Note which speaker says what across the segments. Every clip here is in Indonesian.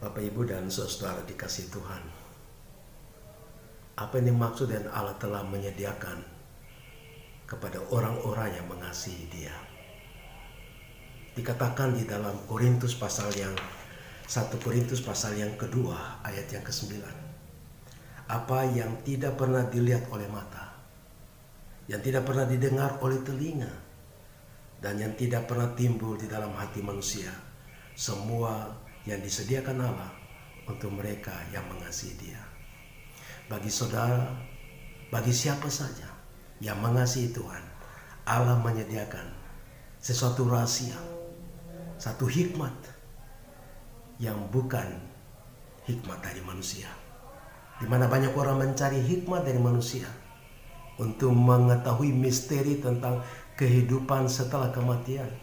Speaker 1: Bapak, Ibu, dan saudara dikasih Tuhan. Apa yang dimaksud dan Allah telah menyediakan kepada orang-orang yang mengasihi Dia. Dikatakan di dalam Korintus pasal yang 1 Korintus pasal yang kedua ayat yang ke-9. Apa yang tidak pernah dilihat oleh mata, yang tidak pernah didengar oleh telinga, dan yang tidak pernah timbul di dalam hati manusia, semua yang disediakan Allah untuk mereka yang mengasihi Dia. Bagi saudara, bagi siapa saja yang mengasihi Tuhan, Allah menyediakan sesuatu rahasia, satu hikmat yang bukan hikmat dari manusia. Di mana banyak orang mencari hikmat dari manusia untuk mengetahui misteri tentang kehidupan setelah kematian,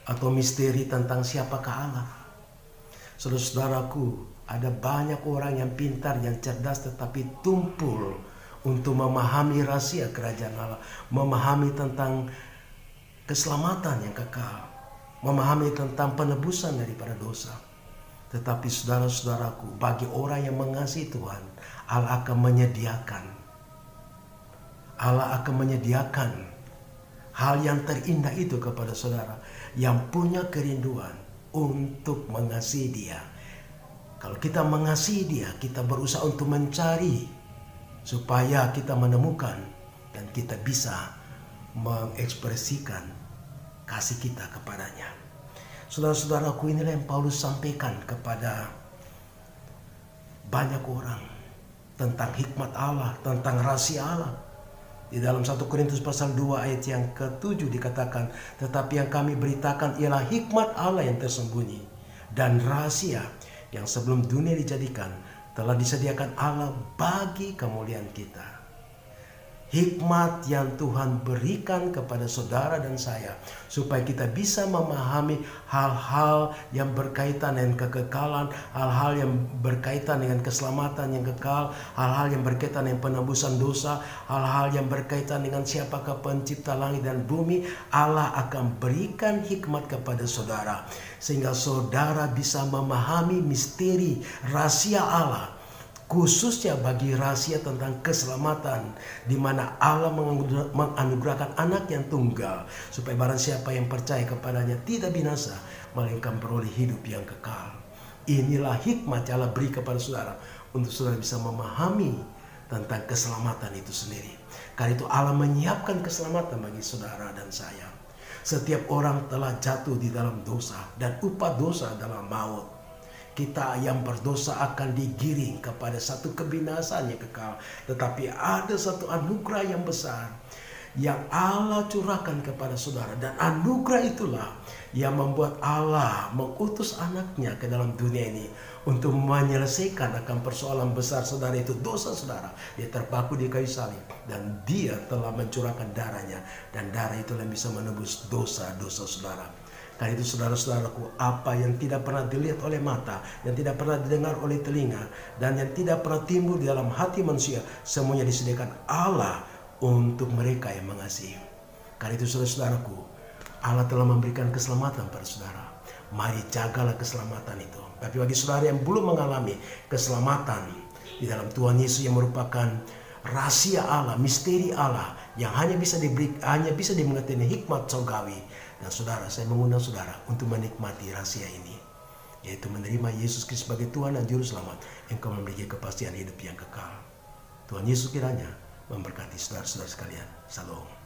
Speaker 1: atau misteri tentang siapakah Allah. Saudara-saudaraku, ada banyak orang yang pintar, yang cerdas, tetapi tumpul untuk memahami rahasia kerajaan Allah, memahami tentang keselamatan yang kekal, memahami tentang penebusan daripada dosa. Tetapi saudara-saudaraku, bagi orang yang mengasihi Tuhan, Allah akan menyediakan hal yang terindah itu kepada saudara yang punya kerinduan untuk mengasihi Dia. Kalau kita mengasihi Dia, kita berusaha untuk mencari supaya kita menemukan dan kita bisa mengekspresikan kasih kita kepadanya. Saudara-saudaraku, inilah yang Paulus sampaikan kepada banyak orang tentang hikmat Allah, tentang rahasia Allah. Di dalam 1 Korintus pasal 2 ayat yang ke-7 dikatakan, tetapi yang kami beritakan ialah hikmat Allah yang tersembunyi dan rahasia yang sebelum dunia dijadikan telah disediakan Allah bagi kemuliaan kita. Hikmat yang Tuhan berikan kepada saudara dan saya supaya kita bisa memahami hal-hal yang berkaitan dengan kekekalan, hal-hal yang berkaitan dengan keselamatan yang kekal, hal-hal yang berkaitan dengan penebusan dosa, hal-hal yang berkaitan dengan siapakah pencipta langit dan bumi. Allah akan berikan hikmat kepada saudara sehingga saudara bisa memahami misteri rahasia Allah, khususnya bagi rahasia tentang keselamatan, di mana Allah menganugerahkan anak yang tunggal supaya barang siapa yang percaya kepadanya tidak binasa, melainkan beroleh hidup yang kekal. Inilah hikmat yang Allah beri kepada saudara untuk saudara bisa memahami tentang keselamatan itu sendiri. Karena itu Allah menyiapkan keselamatan bagi saudara dan saya. Setiap orang telah jatuh di dalam dosa, dan upah dosa adalah maut. Kita yang berdosa akan digiring kepada satu kebinasaan yang kekal. Tetapi ada satu anugerah yang besar yang Allah curahkan kepada saudara. Dan anugerah itulah yang membuat Allah mengutus anaknya ke dalam dunia ini untuk menyelesaikan akan persoalan besar saudara, itu dosa saudara. Dia terpaku di kayu salib dan Dia telah mencurahkan darahnya. Dan darah itulah yang bisa menebus dosa-dosa saudara. Karena itu saudara-saudaraku, apa yang tidak pernah dilihat oleh mata, yang tidak pernah didengar oleh telinga, dan yang tidak pernah timbul di dalam hati manusia, semuanya disediakan Allah untuk mereka yang mengasihi. Karena itu saudara-saudaraku, Allah telah memberikan keselamatan pada saudara. Mari jagalah keselamatan itu. Tapi bagi saudara yang belum mengalami keselamatan di dalam Tuhan Yesus yang merupakan rahasia Allah, misteri Allah yang hanya bisa dimengerti dengan hikmat surgawi. Dan saudara, saya mengundang saudara untuk menikmati rahasia ini, yaitu menerima Yesus Kristus sebagai Tuhan dan Juru Selamat, engkau memiliki kepastian hidup yang kekal. Tuhan Yesus kiranya memberkati saudara-saudara sekalian. Shalom.